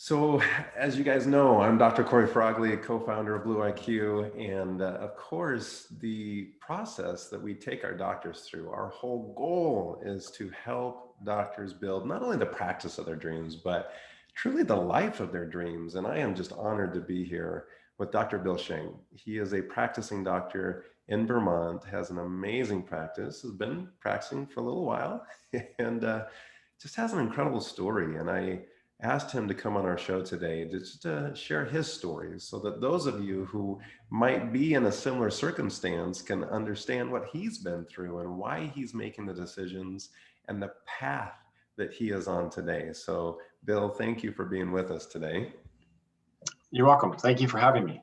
So, as you guys know, I'm Dr. Corey Frogley, co-founder of BlueIQ, and of course, the process that we take our doctors through, our whole goal is to help doctors build not only the practice of their dreams, but truly the life of their dreams. And I am just honored to be here with Dr. Bill Schenk. He is a practicing doctor in Vermont, has an amazing practice, has been practicing for a little while, and just has an incredible story. And I asked him to come on our show today just to share his stories so that those of you who might be in a similar circumstance can understand what he's been through and why he's making the decisions and the path that he is on today. So, Bill, thank you for being with us today. You're welcome. Thank you for having me.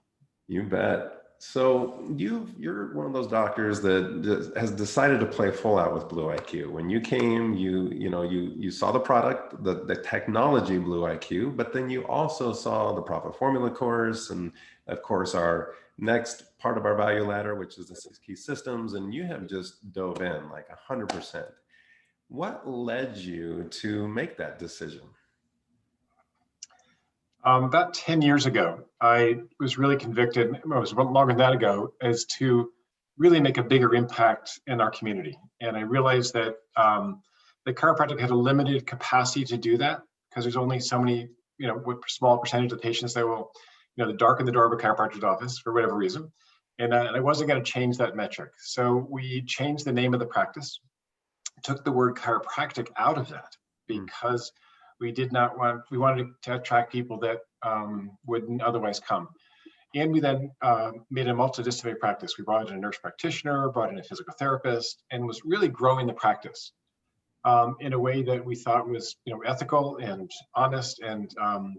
You bet. So you're one of those doctors that has decided to play full out with BlueIQ. When you came, you saw the product, the technology BlueIQ, but then you also saw the profit formula course, and of course our next part of our value ladder, which is the 6 key systems, and you have just dove in like 100%. What led you to make that decision? About 10 years ago, I was really convicted, it was longer than that ago, as to really make a bigger impact in our community. And I realized that the chiropractic had a limited capacity to do that because there's only so many, small percentage of patients that will, darken the door of a chiropractor's office for whatever reason. And I wasn't going to change that metric. So we changed the name of the practice, took the word chiropractic out of that because we wanted to attract people that wouldn't otherwise come. And we then made a multidisciplinary practice. We brought in a nurse practitioner, brought in a physical therapist, and was really growing the practice in a way that we thought was ethical and honest and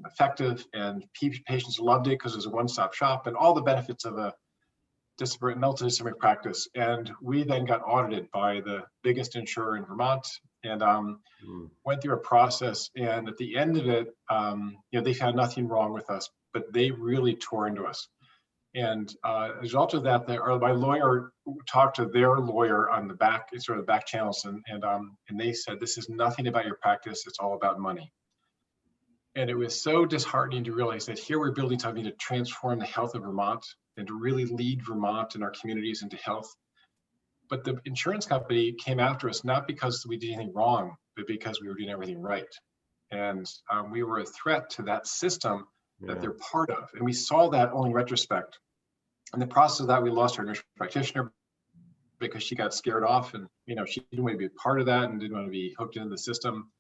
effective. And patients loved it because it was a one-stop shop and all the benefits of a multidisciplinary practice. And we then got audited by the biggest insurer in Vermont and went through a process. And at the end of it, they found nothing wrong with us, but they really tore into us. And as a result of that, my lawyer talked to their lawyer on the back, sort of the back channels, and they said, "This is nothing about your practice. It's all about money." And it was so disheartening to realize that here we're building something to transform the health of Vermont and to really lead Vermont and our communities into health. But the insurance company came after us not because we did anything wrong, but because we were doing everything right. And we were a threat to that system that they're part of. And we saw that only in retrospect. In the process of that, we lost our nurse practitioner because she got scared off and she didn't want to be a part of that and didn't want to be hooked into the system.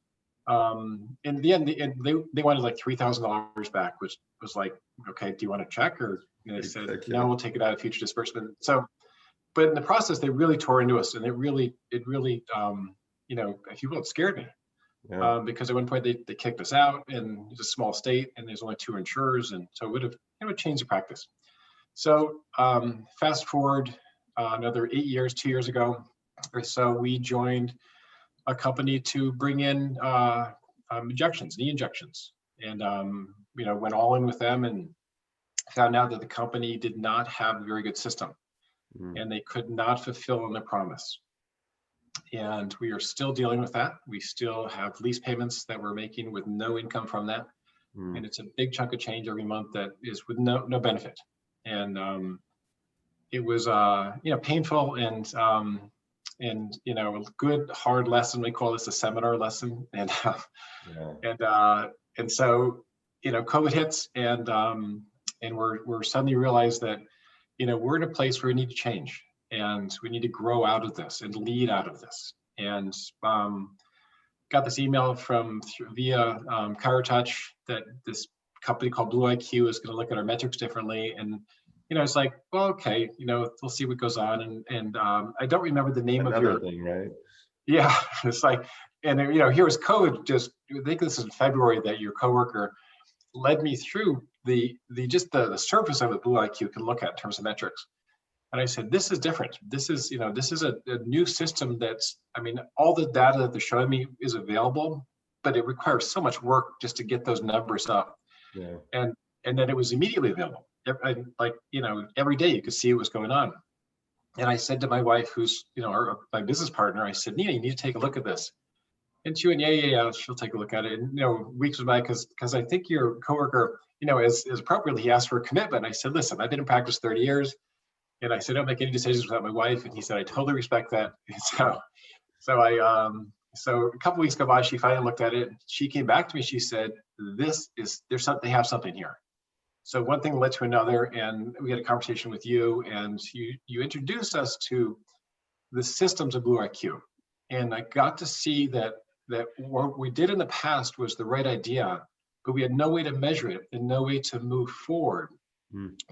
In the end, they wanted like $3,000 back, which was like, okay, do you want to check? Or they said, no, we'll take it out of future disbursement. So, but in the process, they really tore into us, and it really, if you will, it scared me. Because at one point they kicked us out, and it's a small state, and there's only 2 insurers, and so it would change the practice. So fast forward another 8 years, 2 years ago or so, we joined a company to bring in knee injections, and went all in with them, and found out that the company did not have a very good system, and they could not fulfill on their promise. And we are still dealing with that. We still have lease payments that we're making with no income from that, and it's a big chunk of change every month that is with no benefit. And it was painful and a good hard lesson. We call this a seminar lesson, and so COVID hits, and we're suddenly realized that we're in a place where we need to change, and we need to grow out of this and lead out of this. And got this email via ChiroTouch that this company called BlueIQ is going to look at our metrics differently. And it's like, well, okay, we'll see what goes on. And I don't remember the name of your thing, right? Yeah, it's like, and here was COVID. I think this is in February that your coworker led me through the surface of what BlueIQ can look at in terms of metrics. And I said, this is different. This is a new system that's, all the data that they're showing me is available, but it requires so much work just to get those numbers up. Yeah. And then it was immediately available. Every day you could see what was going on. And I said to my wife, who's, my business partner, I said, Nina, you need to take a look at this. And she went, yeah, she'll take a look at it. And, weeks went by because I think your coworker, as appropriately, he asked for a commitment. I said, listen, I've been in practice 30 years. And I said, I don't make any decisions without my wife. And he said, I totally respect that. And so a couple weeks go by, she finally looked at it. She came back to me. She said, they have something here. So one thing led to another, and we had a conversation with you, and you introduced us to the systems of BlueIQ. And I got to see that what we did in the past was the right idea, but we had no way to measure it and no way to move forward,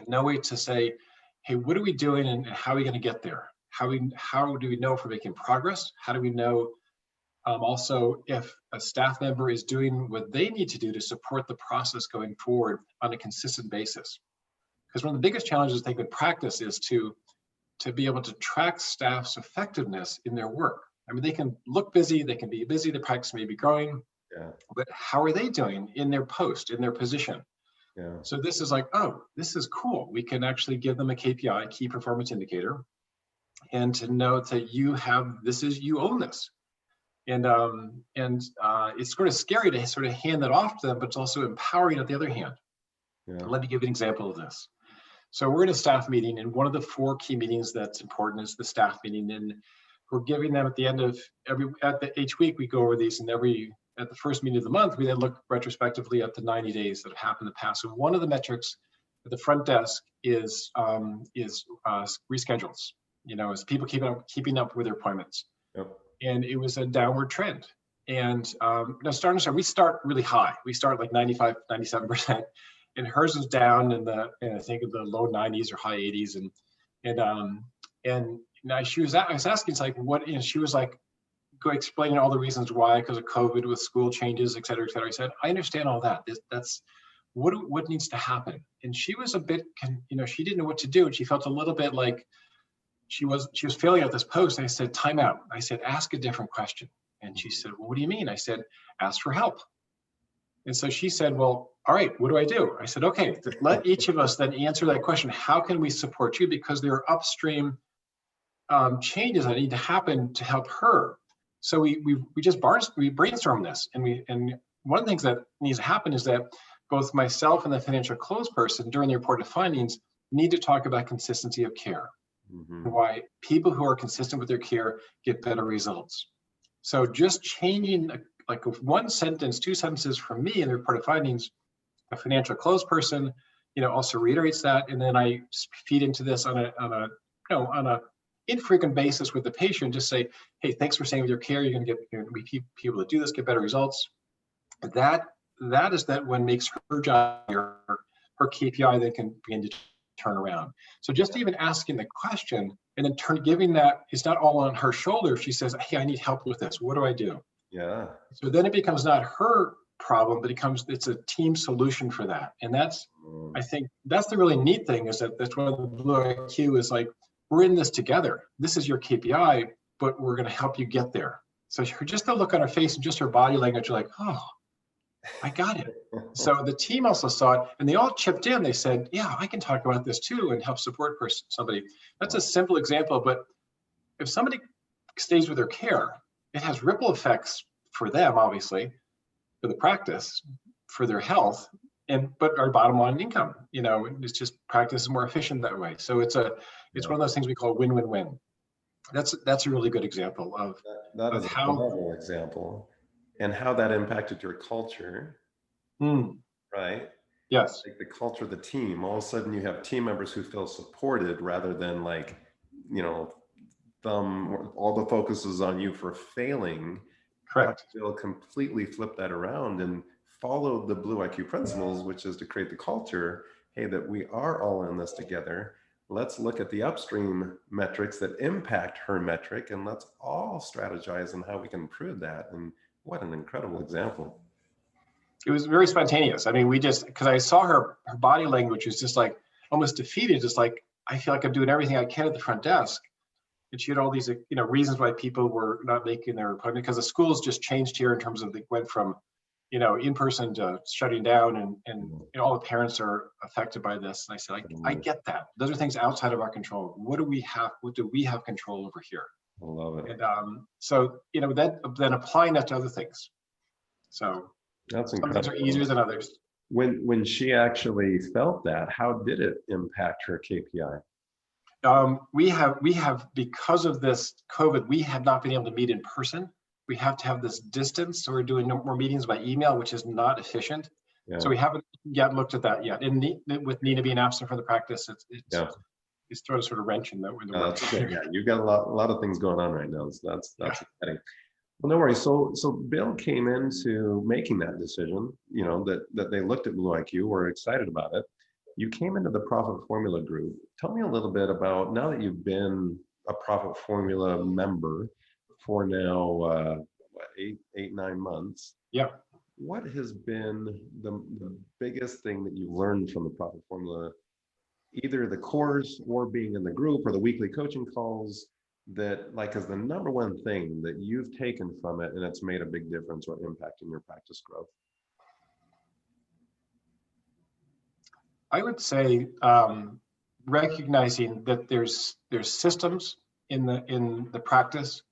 no way to say, hey, what are we doing and how are we going to get there? How do we know if we're making progress? How do we know also if a staff member is doing what they need to do to support the process going forward on a consistent basis? Because one of the biggest challenges I think with practice is to be able to track staff's effectiveness in their work. I mean, they can look busy, they can be busy, the practice may be growing, but how are they doing in their post, in their position? Yeah. So this is like, oh, this is cool. We can actually give them a KPI, key performance indicator, and to know that you own this. And it's sort of scary to sort of hand that off to them, but it's also empowering at the other hand. Yeah. Let me give an example of this. So we're in a staff meeting, and one of the 4 key meetings that's important is the staff meeting. And we're giving them at the end of each week, we go over these, and at the first meeting of the month, we then look retrospectively at the 90 days that have happened in the past. So one of the metrics at the front desk is reschedules, as people keeping up with their appointments. Yep. And it was a downward trend. And we start really high. We start like 95, 97%. And hers is down in I think in the low 90s or high 80s, and now I was asking, it's like, what? She was like, explaining all the reasons why, because of COVID, with school changes, et cetera, et cetera. I said, I understand all that. That's what needs to happen. And she was a bit, she didn't know what to do, and she felt a little bit like she was failing at this post. I said, time out. I said, ask a different question. And she said, well, what do you mean? I said, ask for help. And so she said, well, all right, what do I do? I said, okay, let each of us then answer that question. How can we support you? Because there are upstream changes that need to happen to help her. So we brainstorm this, and one of the things that needs to happen is that both myself and the financial close person during the reported findings need to talk about consistency of care, why people who are consistent with their care get better results. So just changing like one sentence, 2 sentences from me in the reported findings, a financial close person, also reiterates that, and then I feed into this on a infrequent basis with the patient. Just say, hey, thanks for staying with your care. You're going to be able to do this, get better results. That is when makes her job, her KPI, that can begin to turn around. So just even asking the question and then giving that, it's not all on her shoulder. If she says, hey, I need help with this, what do I do? Yeah. So then it becomes not her problem, but it's a team solution for that. And I think that's the really neat thing, is that's one of the BlueIQ is like, we're in this together. This is your KPI, but we're going to help you get there. So just the look on her face and just her body language, you're like, oh, I got it. So the team also saw it, and they all chipped in. They said, yeah, I can talk about this too and help support somebody. That's a simple example, but if somebody stays with their care, it has ripple effects for them, obviously, for the practice, for their health, but our bottom line income. It's just practice is more efficient that way. So it's one of those things we call win-win-win. That's a really good example of that is how, a phenomenal example, and how that impacted your culture, right? Yes. Like the culture of the team. All of a sudden, you have team members who feel supported rather than like, all the focus is on you for failing. Correct. They'll completely flip that around and follow the BlueIQ principles, which is to create the culture. Hey, that we are all in this together. Let's look at the upstream metrics that impact her metric, and let's all strategize on how we can improve that. And what an incredible example. It was very spontaneous. I mean, because I saw her body language was just like almost defeated, just like, I feel like I'm doing everything I can at the front desk. And she had all these, reasons why people were not making their appointment, because the schools just changed here in terms of, they went from, in person to shutting down, and all the parents are affected by this. And I said, I get that. Those are things outside of our control. What do we have control over here? I love it. And so, that then applying that to other things. So That's some things are incredible. easier than others. When she actually felt that, how did it impact her KPI? We have because of this COVID, we have not been able to meet in person. We have to have this distance, so we're doing no more meetings by email, which is not efficient. Yeah. So we haven't yet looked at that yet. And with Nina being absent from the practice, it's thrown a sort of wrench in the work. That's okay. Yeah, you've got a lot of things going on right now. So that's exciting. Well, no worries. So Bill came into making that decision, that they looked at BlueIQ, were excited about it. You came into the Profit Formula group. Tell me a little bit about, now that you've been a Profit Formula member for now, 8-9 months. Yeah. What has been the biggest thing that you learned from the Profit Formula, either the course or being in the group or the weekly coaching calls, that is the number one thing that you've taken from it and it's made a big difference or impact in your practice growth? I would say recognizing that there's systems in the practice,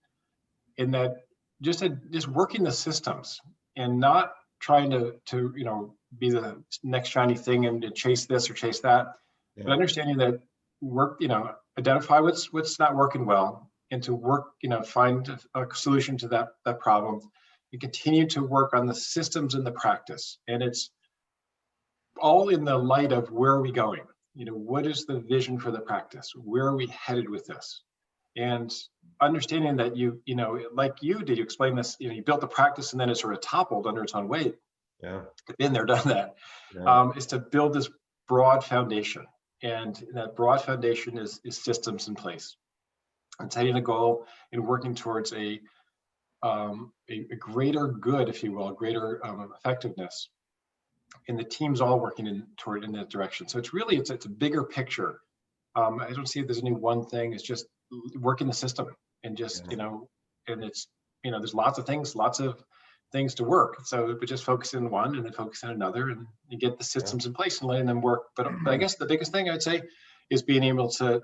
in that just working the systems and not trying to be the next shiny thing and to chase this or chase that, but understanding that identify what's not working well, and to work, find a solution to that problem, and continue to work on the systems in the practice. And it's all in the light of, where are we going? What is the vision for the practice? Where are we headed with this? And understanding that you explain this, you built the practice and then it sort of toppled under its own weight. Yeah. Been there, done that. Is to build this broad foundation. And that broad foundation is systems in place. And setting a goal and working towards a greater good, if you will, greater effectiveness. And the team's all working in that direction. So it's a bigger picture. I don't see there's any one thing. It's just working the system and just, and it's, there's lots of things to work. So but just focus in one and then focus on another, and you get the systems in place and letting them work. But I guess the biggest thing I'd say is being able to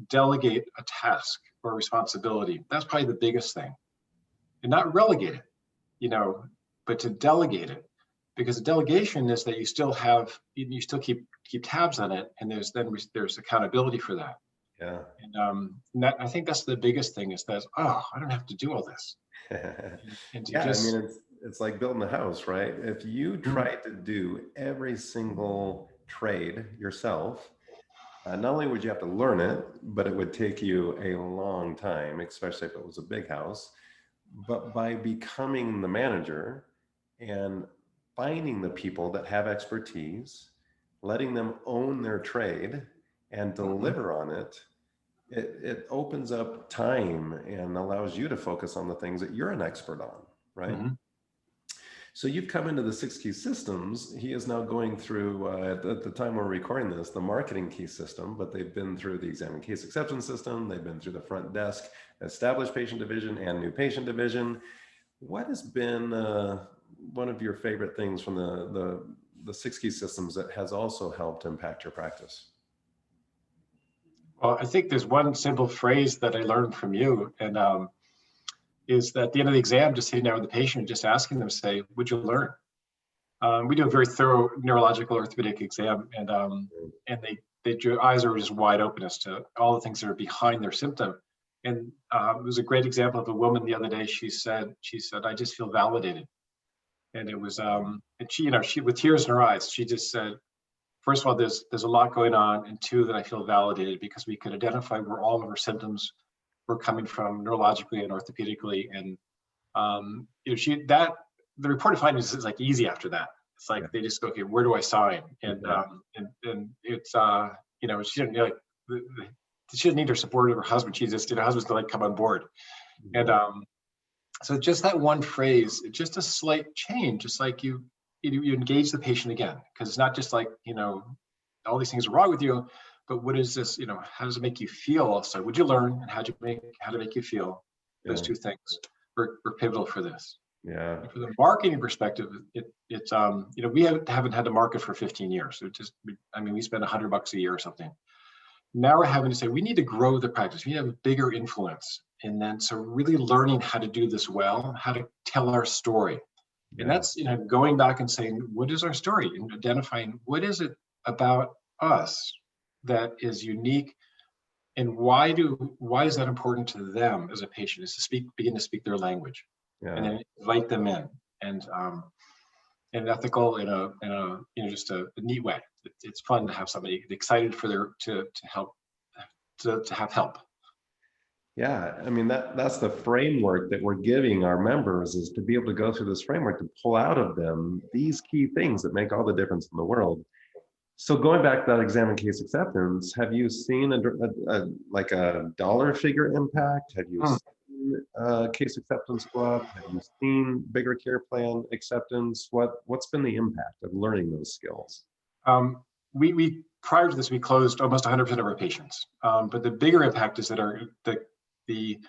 delegate a task or responsibility. That's probably the biggest thing. And not relegate it, but to delegate it. Because the delegation is that you still keep tabs on it, and there's accountability for that. Yeah. And I think that's the biggest thing, is that, I don't have to do all this. And it's like building a house, right? If you try to do every single trade yourself, not only would you have to learn it, but it would take you a long time, especially if it was a big house. But by becoming the manager and finding the people that have expertise, letting them own their trade and deliver on it, it opens up time and allows you to focus on the things that you're an expert on, right? Mm-hmm. So you've come into the 6 key systems. He is now going through, at the time we're recording this, the marketing key system, but they've been through the exam and case acceptance system. They've been through the front desk, established patient division, and new patient division. What has been one of your favorite things from the 6 key systems that has also helped impact your practice? Well, I think there's one simple phrase that I learned from you, and is that at the end of the exam, just sitting down with the patient, just asking them, say, would you learn? We do a very thorough neurological orthopedic exam, and their eyes are just wide open as to all the things that are behind their symptom. And it was a great example of a woman the other day. She said, I just feel validated. And it was, and she with tears in her eyes, she just said, first of all, there's a lot going on, and 2, that I feel validated because we could identify where all of her symptoms were coming from neurologically and orthopedically. And the reported findings is like easy after that. It's like they just go, okay, where do I sign? And it's she didn't she didn't need her support of her husband. She just did her husband's to come on board. And so just that one phrase, just a slight change, just like you engage the patient again, because it's not just like, all these things are wrong with you, but what is this, how does it make you feel also? Would you learn, and how to make you feel? Those 2 things were pivotal for this. Yeah. And for the marketing perspective, it's we haven't had to market for 15 years. So we spend $100 a year or something. Now we're having to say, we need to grow the practice. We need to have a bigger influence. And then, so really learning how to do this well, how to tell our story. And Yeah. that's, going back and saying, what is our story? And identifying what is it about us that is unique, and why is that important to them as a patient, is to begin to speak their language, and Yeah. then invite them in, and ethical, just a neat way. It's fun to have somebody excited for to help, to have help. Yeah, I mean that's the framework that we're giving our members, is to be able to go through this framework to pull out of them these key things that make all the difference in the world. So going back to that exam and case acceptance, have you seen like a dollar figure impact? Have you Hmm. seen case acceptance go up? Have you seen bigger care plan acceptance? What's been the impact of learning those skills? We prior to this, we closed almost 100% of our patients. But the bigger impact is that the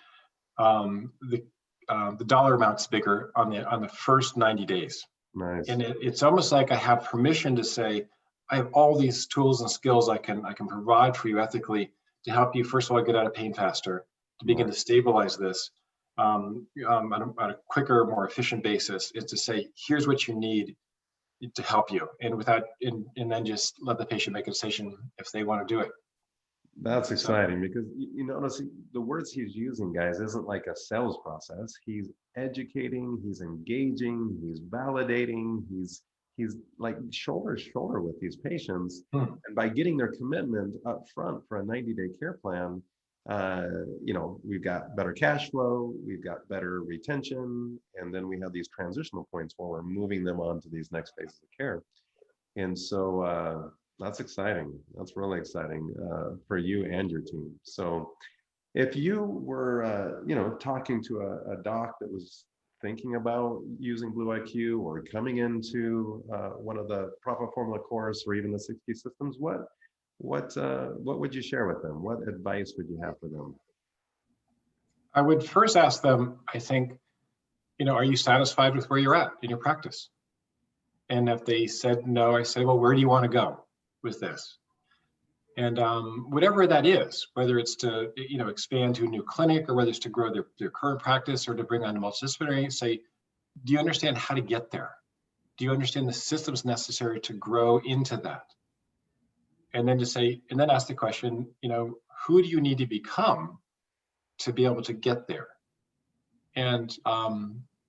the dollar amount's bigger on the first 90 days. Nice. And it's almost like I have permission to say, I have all these tools and skills I can provide for you ethically to help you, first of all, get out of pain faster, to begin to stabilize this on a quicker, more efficient basis. Is to say, here's what you need to help you, and then just let the patient make a decision if they want to do it. That's So, exciting, because you notice the words he's using, guys, isn't like a sales process. He's educating, he's engaging, he's validating, he's like shoulder to shoulder with these patients. And by getting their commitment up front for a 90-day care plan, we've got better cash flow, we've got better retention, and then we have these transitional points where we're moving them on to these next phases of care. And so that's exciting. That's really exciting for you and your team. So if you were, talking to a doc that was thinking about using BlueIQ or coming into one of the Proper Formula course or even the 60 systems, what would you share with them? What advice would you have for them? I would first ask them, I think, are you satisfied with where you're at in your practice? And if they said no, I say, well, where do you want to go with this? And whatever that is, whether it's to expand to a new clinic, or whether it's to grow their current practice, or to bring on a multidisciplinary, say, do you understand how to get there? Do you understand the systems necessary to grow into that? And then ask the question, who do you need to become to be able to get there? And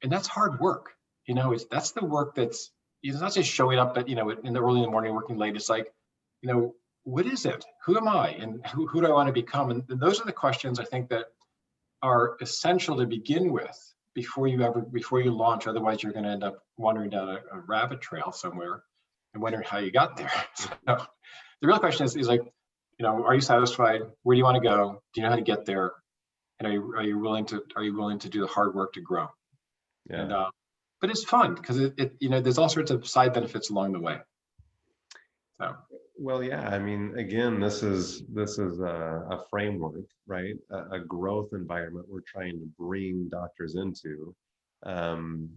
that's hard work. That's the work that's, it's not just showing up at, in the early in the morning, working late. It's like, what is it? Who am I? And who do I want to become? And those are the questions I think that are essential to begin with before you launch. Otherwise, you're going to end up wandering down a rabbit trail somewhere and wondering how you got there. So the real question is like, are you satisfied? Where do you want to go? Do you know how to get there? And are you willing to do the hard work to grow? Yeah. And but it's fun because there's all sorts of side benefits along the way. So. Well, yeah, I mean, again, this is a framework, right? A growth environment we're trying to bring doctors into, and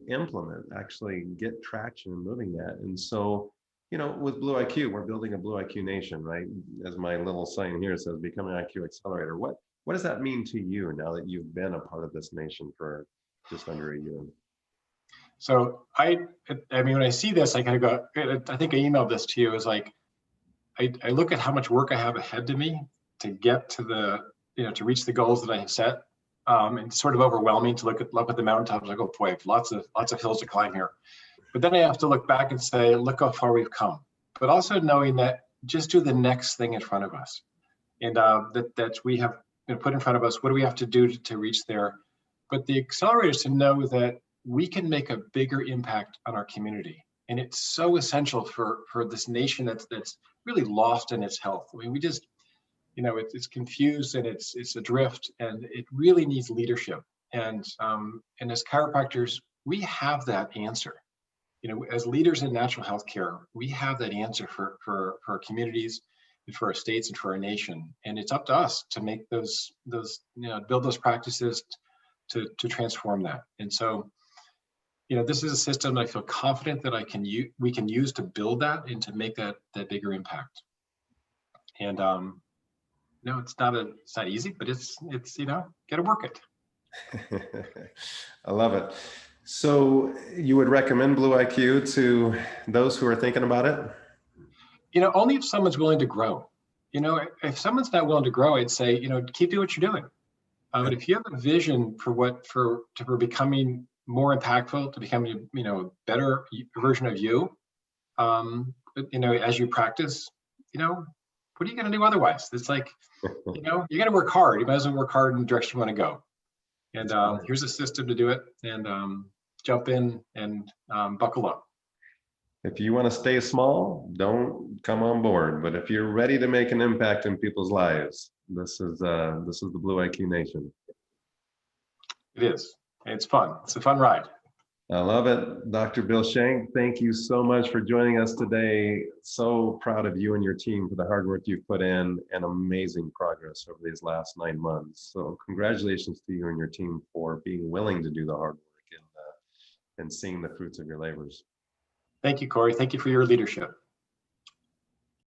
implement, actually get traction in moving that. And so, with BlueIQ, we're building a BlueIQ nation, right? As my little sign here says, become an IQ Accelerator. What does that mean to you now that you've been a part of this nation for just under a year? So I mean, when I see this, I kind of go, I think I emailed this to you, is like, I look at how much work I have ahead to me to get to to reach the goals that I have set. And it's sort of overwhelming to look at the mountaintops. Like, oh boy, lots of hills to climb here. But then I have to look back and say, look how far we've come. But also knowing that just do the next thing in front of us, and that we have put in front of us. What do we have to do to reach there? But the accelerator is to know that we can make a bigger impact on our community. And it's so essential for this nation that's really lost in its health. I mean, we just, it's confused and it's adrift, and it really needs leadership. And as chiropractors, we have that answer. As leaders in natural health care, we have that answer for our communities, and for our states, and for our nation. And it's up to us to make those build those practices to transform that. And so, this is a system that I feel confident that we can use to build that and to make that bigger impact. And it's not easy, but it's got to work it. I love it. So you would recommend BlueIQ to those who are thinking about it? Only if someone's willing to grow. If someone's not willing to grow, I'd say, keep doing what you're doing. But if you have a vision for becoming more impactful, to becoming, a better version of you, as you practice, what are you going to do otherwise? It's like, you got to work hard. You might as well work hard in the direction you want to go. And here's a system to do it, and jump in and buckle up. If you want to stay small, don't come on board. But if you're ready to make an impact in people's lives, this is the BlueIQ Nation. It is. It's fun. It's a fun ride. I love it. Dr. Bill Schenk, thank you so much for joining us today. So proud of you and your team for the hard work you've put in and amazing progress over these last 9 months. So congratulations to you and your team for being willing to do the hard work and seeing the fruits of your labors. Thank you, Corey. Thank you for your leadership.